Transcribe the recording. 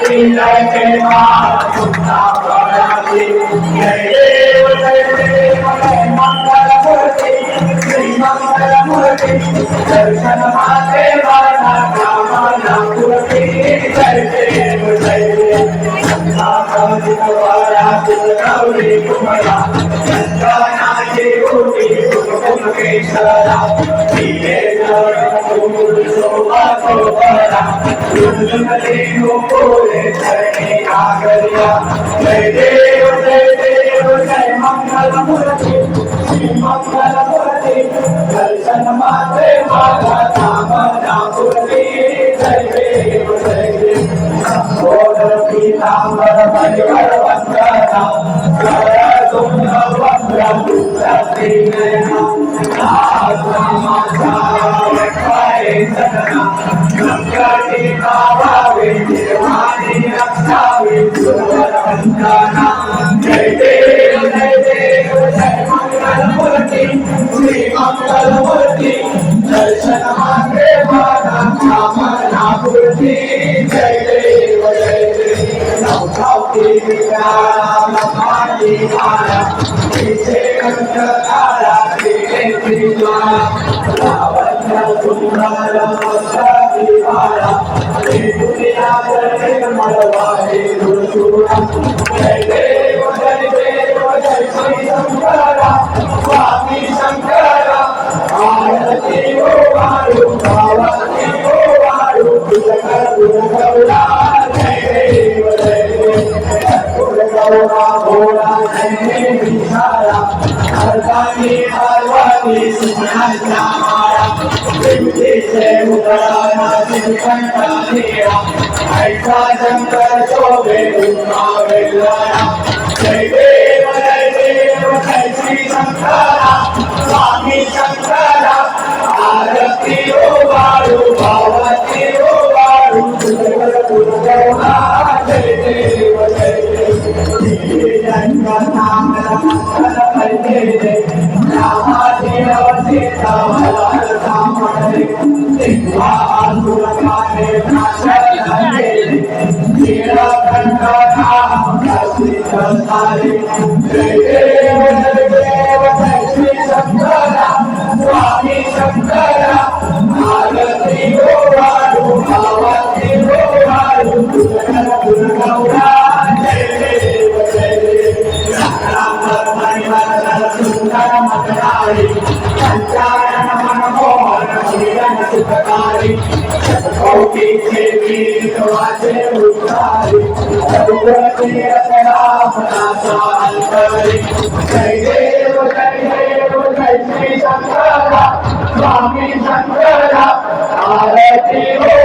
जय जय मंगलमूर्ति श्री मंगलमूर्ति दर्शन माते वाला कामना पूर्ति जय देव जय गौरी कुमरा नाचे कोटि कुमकेश्वरा शोभा शोभरा जय देव जय मंगलमूर्ति श्री मंगलमूर्ति दर्शन माते वाला कामना पूर्ति जय देव जय पीतांबर परिवर वंदना कर सुंदर वंदन जय देव जय मंगलमूर्ति श्री मंगलमूर्ति दर्शन माते वाला कामना पूर्ति जय देव जय स्वामी शंकरा आरती ओ वायु भावती ओ वायु गौरा जय देव जय गौरा भोला जय विशाला हरदानी पार्वती सुनाचा मारा विद्ये से उदराना चिंतन देवा ऐसा शंकर शोभे उमा वेलाना जय देव जय श्री शंकरा स्वामी शंकरा आरती ओ वायु भावती ओ वायु गौरा जय देव जय नाम स्वामी शंकरा आरती ओ वायु भावती ओ वायु गौरा जय देव जय संचारण मनमोहन मिलन सुखकारी कोटि से वीर वाचे उद्धारी सर्वति रतनाभना साहंकरी जय देव जय श्री शंकरा स्वामी शंकरा आरती ओ